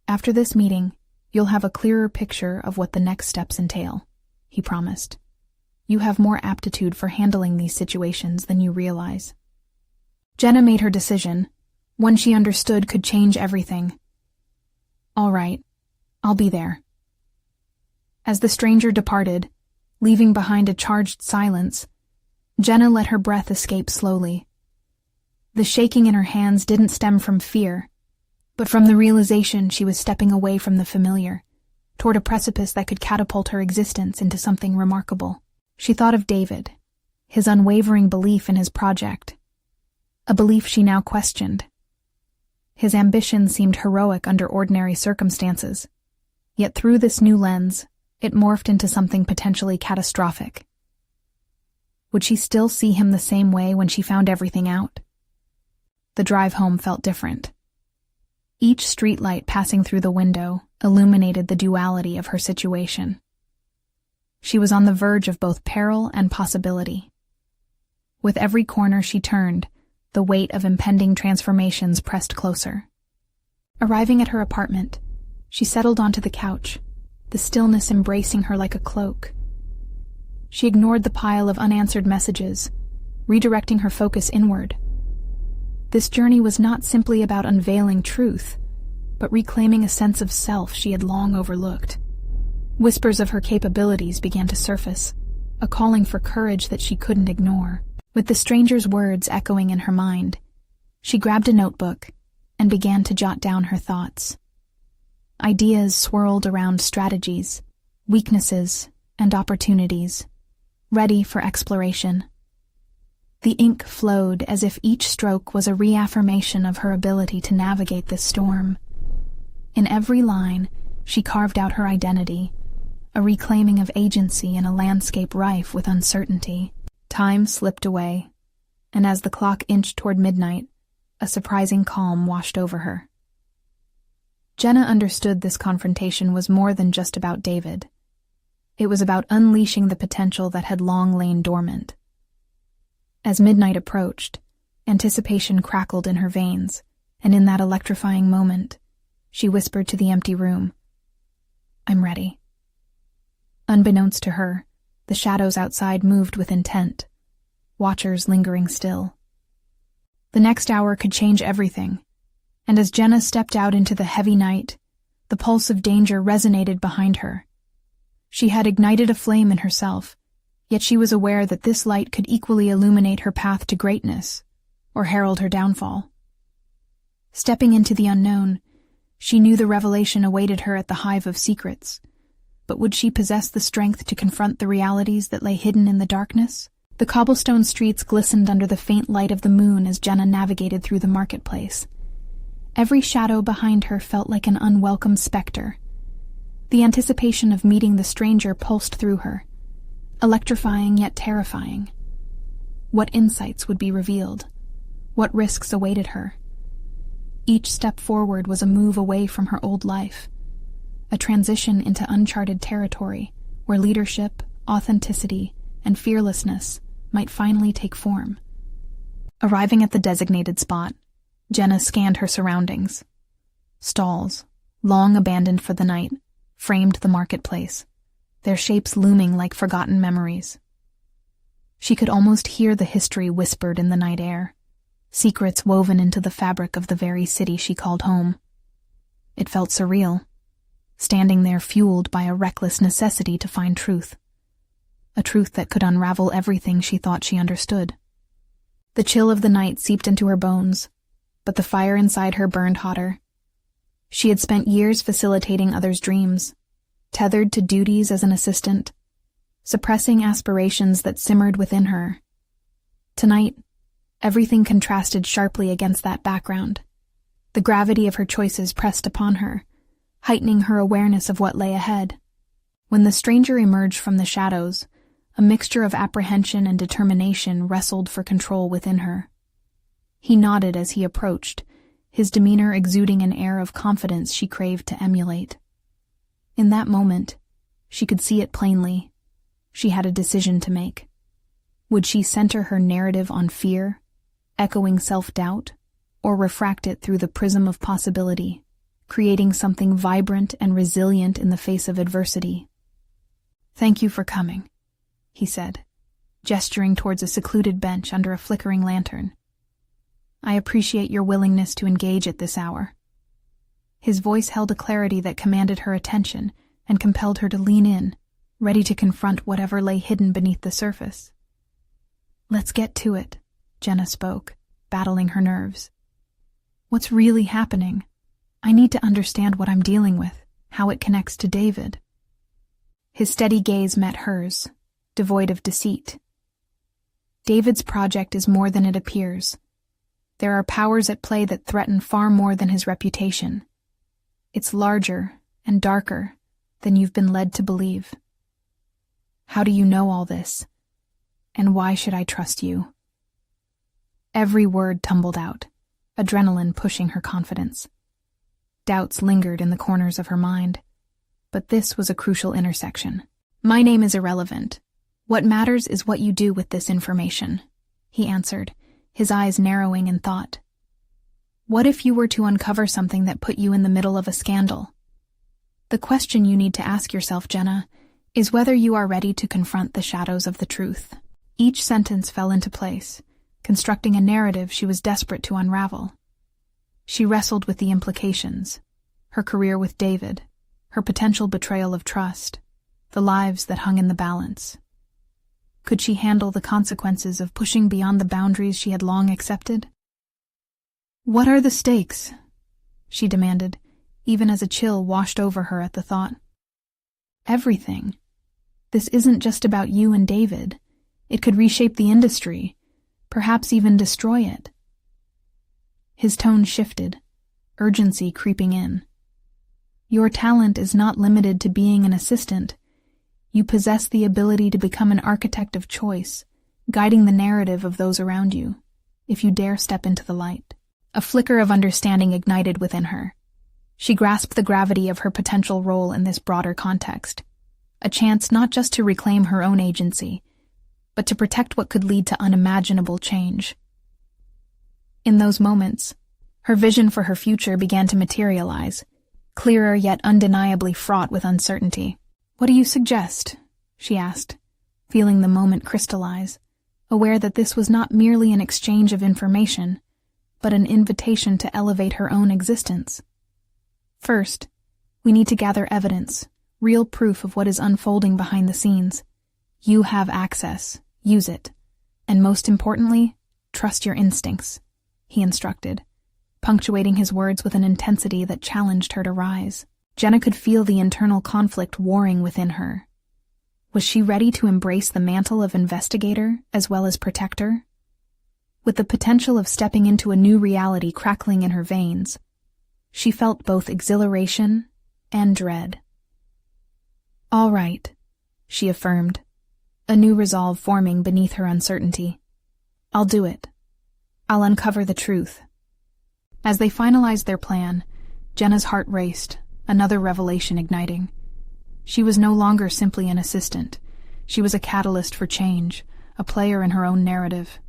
"After this meeting, you'll have a clearer picture of what the next steps entail," he promised. "You have more aptitude for handling these situations than you realize." Jenna made her decision, one she understood could change everything. "All right, I'll be there." As the stranger departed, leaving behind a charged silence, Jenna let her breath escape slowly. The shaking in her hands didn't stem from fear, but from the realization she was stepping away from the familiar, toward a precipice that could catapult her existence into something remarkable. She thought of David, his unwavering belief in his project, a belief she now questioned. His ambition seemed heroic under ordinary circumstances, yet through this new lens, it morphed into something potentially catastrophic. Would she still see him the same way when she found everything out? The drive home felt different. Each streetlight passing through the window illuminated the duality of her situation. She was on the verge of both peril and possibility. With every corner she turned, the weight of impending transformations pressed closer. Arriving at her apartment, she settled onto the couch, the stillness embracing her like a cloak. She ignored the pile of unanswered messages, redirecting her focus inward. This journey was not simply about unveiling truth, but reclaiming a sense of self she had long overlooked. Whispers of her capabilities began to surface, a calling for courage that she couldn't ignore. With the stranger's words echoing in her mind, she grabbed a notebook and began to jot down her thoughts. Ideas swirled around strategies, weaknesses, and opportunities, ready for exploration. The ink flowed as if each stroke was a reaffirmation of her ability to navigate this storm. In every line, she carved out her identity, a reclaiming of agency in a landscape rife with uncertainty. Time slipped away, and as the clock inched toward midnight, a surprising calm washed over her. Jenna understood this confrontation was more than just about David. It was about unleashing the potential that had long lain dormant. As midnight approached, anticipation crackled in her veins, and in that electrifying moment, she whispered to the empty room, "I'm ready." Unbeknownst to her, the shadows outside moved with intent, watchers lingering still. The next hour could change everything, and as Jenna stepped out into the heavy night, the pulse of danger resonated behind her. She had ignited a flame in herself, yet she was aware that this light could equally illuminate her path to greatness, or herald her downfall. Stepping into the unknown, she knew the revelation awaited her at the hive of secrets, but would she possess the strength to confront the realities that lay hidden in the darkness? The cobblestone streets glistened under the faint light of the moon as Jenna navigated through the marketplace. Every shadow behind her felt like an unwelcome specter. The anticipation of meeting the stranger pulsed through her, electrifying yet terrifying. What insights would be revealed? What risks awaited her? Each step forward was a move away from her old life, a transition into uncharted territory where leadership, authenticity, and fearlessness might finally take form. Arriving at the designated spot, Jenna scanned her surroundings. Stalls, long abandoned for the night, framed the marketplace, their shapes looming like forgotten memories. She could almost hear the history whispered in the night air, secrets woven into the fabric of the very city she called home. It felt surreal, standing there fueled by a reckless necessity to find truth, a truth that could unravel everything she thought she understood. The chill of the night seeped into her bones, but the fire inside her burned hotter. She had spent years facilitating others' dreams, tethered to duties as an assistant, suppressing aspirations that simmered within her. Tonight, everything contrasted sharply against that background. The gravity of her choices pressed upon her, heightening her awareness of what lay ahead. When the stranger emerged from the shadows, a mixture of apprehension and determination wrestled for control within her. He nodded as he approached, his demeanor exuding an air of confidence she craved to emulate. In that moment, she could see it plainly. She had a decision to make. Would she center her narrative on fear, echoing self-doubt, or refract it through the prism of possibility, creating something vibrant and resilient in the face of adversity? "Thank you for coming," he said, gesturing towards a secluded bench under a flickering lantern. "I appreciate your willingness to engage at this hour." His voice held a clarity that commanded her attention and compelled her to lean in, ready to confront whatever lay hidden beneath the surface. "Let's get to it," Jenna spoke, battling her nerves. "What's really happening? I need to understand what I'm dealing with, how it connects to David." His steady gaze met hers, devoid of deceit. "David's project is more than it appears. There are powers at play that threaten far more than his reputation. It's larger and darker than you've been led to believe. How do you know all this? And why should I trust you?" Every word tumbled out, adrenaline pushing her confidence. Doubts lingered in the corners of her mind. But this was a crucial intersection. "My name is irrelevant. What matters is what you do with this information," he answered, his eyes narrowing in thought. "What if you were to uncover something that put you in the middle of a scandal? The question you need to ask yourself, Jenna, is whether you are ready to confront the shadows of the truth." Each sentence fell into place, constructing a narrative she was desperate to unravel. She wrestled with the implications: her career with David, her potential betrayal of trust, the lives that hung in the balance. Could she handle the consequences of pushing beyond the boundaries she had long accepted? "What are the stakes?" she demanded, even as a chill washed over her at the thought. "Everything. This isn't just about you and David. It could reshape the industry, perhaps even destroy it." His tone shifted, urgency creeping in. "Your talent is not limited to being an assistant. You possess the ability to become an architect of choice, guiding the narrative of those around you, if you dare step into the light." A flicker of understanding ignited within her. She grasped the gravity of her potential role in this broader context, a chance not just to reclaim her own agency, but to protect what could lead to unimaginable change. In those moments, her vision for her future began to materialize, clearer yet undeniably fraught with uncertainty. "What do you suggest?" she asked, feeling the moment crystallize, aware that this was not merely an exchange of information, but an invitation to elevate her own existence. "First, we need to gather evidence, real proof of what is unfolding behind the scenes. You have access. Use it. And most importantly, trust your instincts," he instructed, punctuating his words with an intensity that challenged her to rise. Jenna could feel the internal conflict warring within her. Was she ready to embrace the mantle of investigator as well as protector? With the potential of stepping into a new reality crackling in her veins, she felt both exhilaration and dread. "All right," she affirmed, a new resolve forming beneath her uncertainty. "I'll do it. I'll uncover the truth." As they finalized their plan, Jenna's heart raced, another revelation igniting. She was no longer simply an assistant. She was a catalyst for change, a player in her own narrative.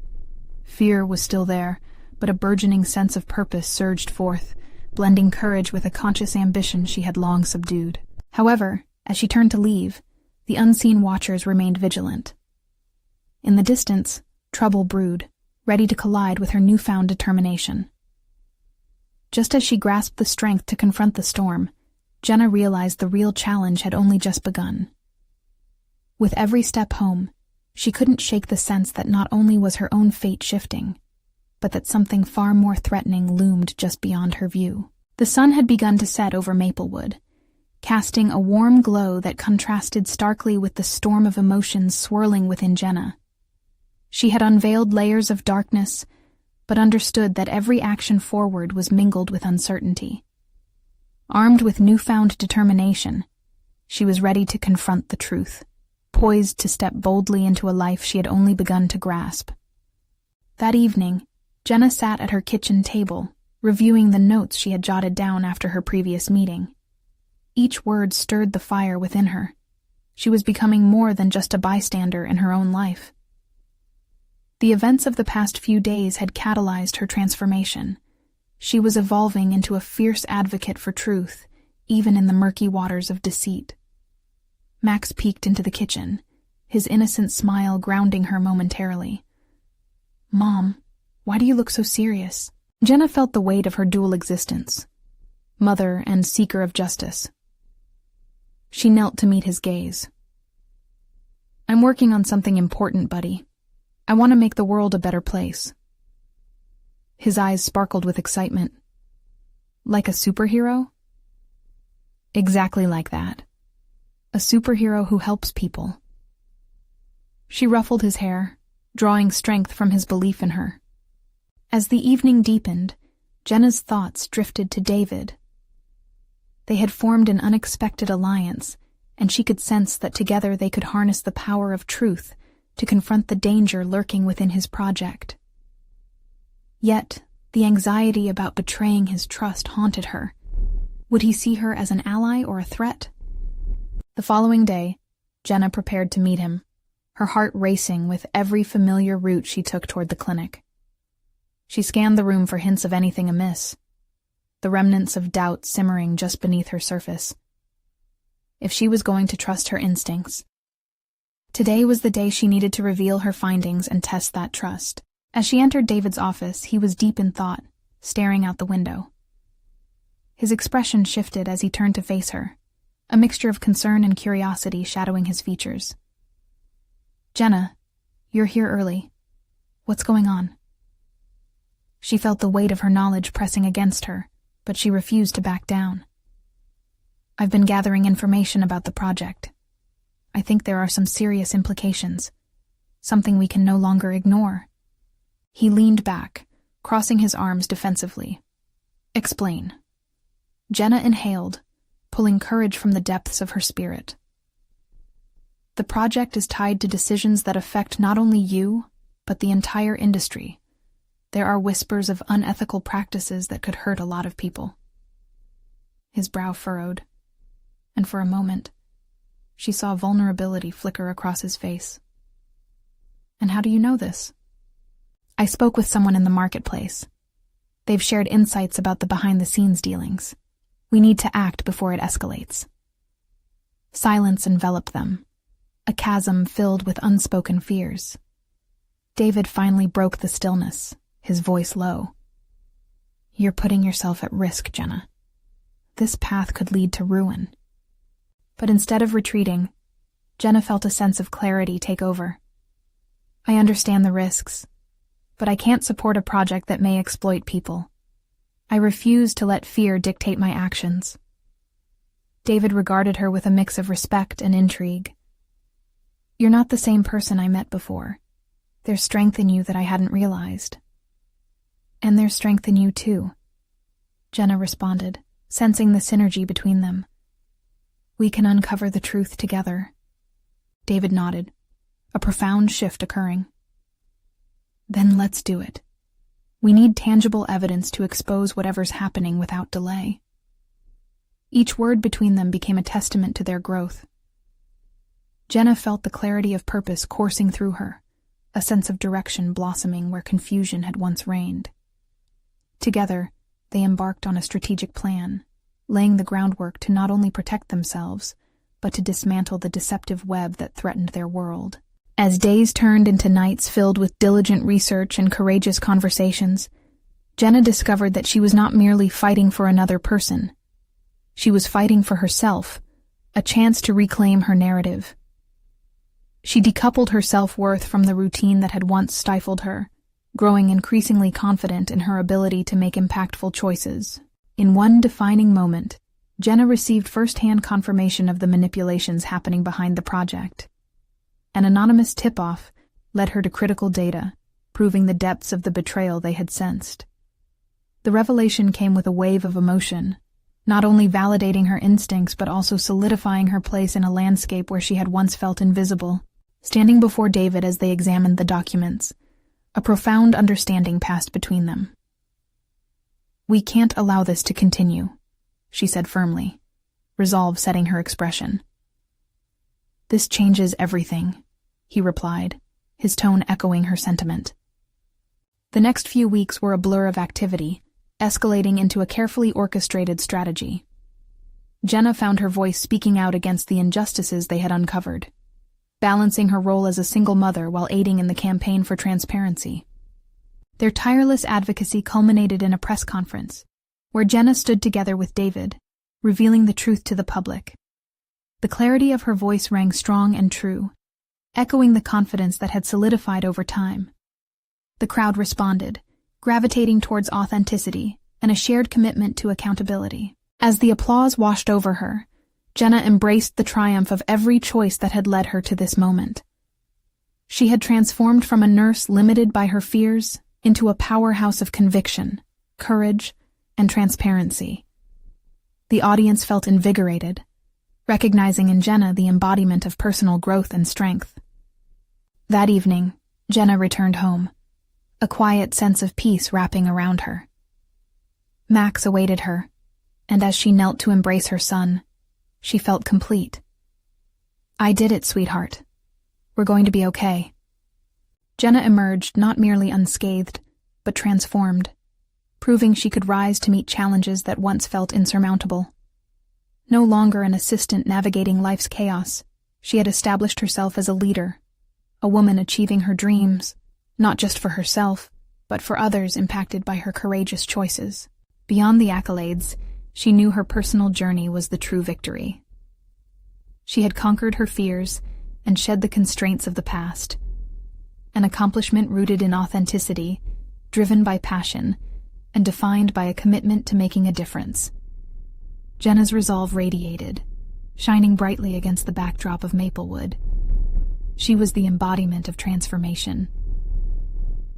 Fear was still there, but a burgeoning sense of purpose surged forth, blending courage with a conscious ambition she had long subdued. However, as she turned to leave, the unseen watchers remained vigilant. In the distance, trouble brewed, ready to collide with her newfound determination. Just as she grasped the strength to confront the storm, Jenna realized the real challenge had only just begun. With every step home, she couldn't shake the sense that not only was her own fate shifting, but that something far more threatening loomed just beyond her view. The sun had begun to set over Maplewood, casting a warm glow that contrasted starkly with the storm of emotions swirling within Jenna. She had unveiled layers of darkness, but understood that every action forward was mingled with uncertainty. Armed with newfound determination, she was ready to confront the truth, poised to step boldly into a life she had only begun to grasp. That evening, Jenna sat at her kitchen table, reviewing the notes she had jotted down after her previous meeting. Each word stirred the fire within her. She was becoming more than just a bystander in her own life. The events of the past few days had catalyzed her transformation. She was evolving into a fierce advocate for truth, even in the murky waters of deceit. Max peeked into the kitchen, his innocent smile grounding her momentarily. "Mom, why do you look so serious?" Jenna felt the weight of her dual existence, mother and seeker of justice. She knelt to meet his gaze. "I'm working on something important, buddy. I want to make the world a better place." His eyes sparkled with excitement. "Like a superhero?" "Exactly like that. A superhero who helps people." She ruffled his hair, drawing strength from his belief in her. As the evening deepened, Jenna's thoughts drifted to David. They had formed an unexpected alliance, and she could sense that together they could harness the power of truth to confront the danger lurking within his project. Yet, the anxiety about betraying his trust haunted her, Would he see her as an ally or a threat? The following day, Jenna prepared to meet him, her heart racing with every familiar route she took toward the clinic. She scanned the room for hints of anything amiss, the remnants of doubt simmering just beneath her surface. If she was going to trust her instincts, today was the day she needed to reveal her findings and test that trust. As she entered David's office, he was deep in thought, staring out the window. His expression shifted as he turned to face her, a mixture of concern and curiosity shadowing his features. "Jenna, you're here early. What's going on?" She felt the weight of her knowledge pressing against her, but she refused to back down. "I've been gathering information about the project. I think there are some serious implications, something we can no longer ignore." He leaned back, crossing his arms defensively. "Explain." Jenna inhaled, pulling courage from the depths of her spirit. "The project is tied to decisions that affect not only you, but the entire industry. There are whispers of unethical practices that could hurt a lot of people." His brow furrowed, and for a moment, she saw vulnerability flicker across his face. "And how do you know this?" "I spoke with someone in the marketplace. They've shared insights about the behind-the-scenes dealings. We need to act before it escalates." Silence enveloped them, a chasm filled with unspoken fears. David finally broke the stillness, his voice low. "You're putting yourself at risk, Jenna. This path could lead to ruin." But instead of retreating, Jenna felt a sense of clarity take over. "I understand the risks, but I can't support a project that may exploit people. I refuse to let fear dictate my actions." David regarded her with a mix of respect and intrigue. "You're not the same person I met before. There's strength in you that I hadn't realized." "And there's strength in you too," Jenna responded, sensing the synergy between them. "We can uncover the truth together." David nodded, a profound shift occurring. "Then let's do it. We need tangible evidence to expose whatever's happening without delay." Each word between them became a testament to their growth. Jenna felt the clarity of purpose coursing through her, a sense of direction blossoming where confusion had once reigned. Together, they embarked on a strategic plan, laying the groundwork to not only protect themselves, but to dismantle the deceptive web that threatened their world. As days turned into nights filled with diligent research and courageous conversations, Jenna discovered that she was not merely fighting for another person. She was fighting for herself, a chance to reclaim her narrative. She decoupled her self-worth from the routine that had once stifled her, growing increasingly confident in her ability to make impactful choices. In one defining moment, Jenna received first-hand confirmation of the manipulations happening behind the project. An anonymous tip-off led her to critical data, proving the depths of the betrayal they had sensed. The revelation came with a wave of emotion, not only validating her instincts but also solidifying her place in a landscape where she had once felt invisible. Standing before David as they examined the documents, a profound understanding passed between them. "We can't allow this to continue," she said firmly, resolve setting her expression. "This changes everything," he replied, his tone echoing her sentiment. The next few weeks were a blur of activity, escalating into a carefully orchestrated strategy. Jenna found her voice speaking out against the injustices they had uncovered, balancing her role as a single mother while aiding in the campaign for transparency. Their tireless advocacy culminated in a press conference, where Jenna stood together with David, revealing the truth to the public. The clarity of her voice rang strong and true, echoing the confidence that had solidified over time. The crowd responded, gravitating towards authenticity and a shared commitment to accountability. As the applause washed over her, Jenna embraced the triumph of every choice that had led her to this moment. She had transformed from a nurse limited by her fears into a powerhouse of conviction, courage, and transparency. The audience felt invigorated, recognizing in Jenna the embodiment of personal growth and strength. That evening, Jenna returned home, a quiet sense of peace wrapping around her. Max awaited her, and as she knelt to embrace her son, she felt complete. "I did it, sweetheart. We're going to be okay." Jenna emerged not merely unscathed, but transformed, proving she could rise to meet challenges that once felt insurmountable. No longer an assistant navigating life's chaos, she had established herself as a leader, a woman achieving her dreams, not just for herself, but for others impacted by her courageous choices. Beyond the accolades, she knew her personal journey was the true victory. She had conquered her fears and shed the constraints of the past, an accomplishment rooted in authenticity, driven by passion, and defined by a commitment to making a difference. Jenna's resolve radiated, shining brightly against the backdrop of Maplewood. She was the embodiment of transformation.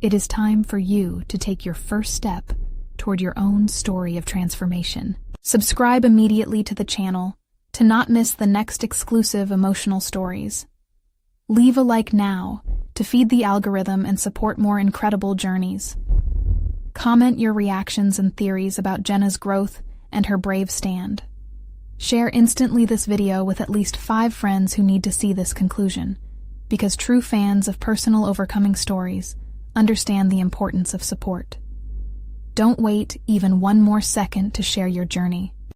It is time for you to take your first step toward your own story of transformation. Subscribe immediately to the channel to not miss the next exclusive emotional stories. Leave a like now to feed the algorithm and support more incredible journeys. Comment your reactions and theories about Jenna's growth and her brave stand. Share instantly this video with at least 5 friends who need to see this conclusion, because true fans of personal overcoming stories understand the importance of support. Don't wait even one more second to share your journey.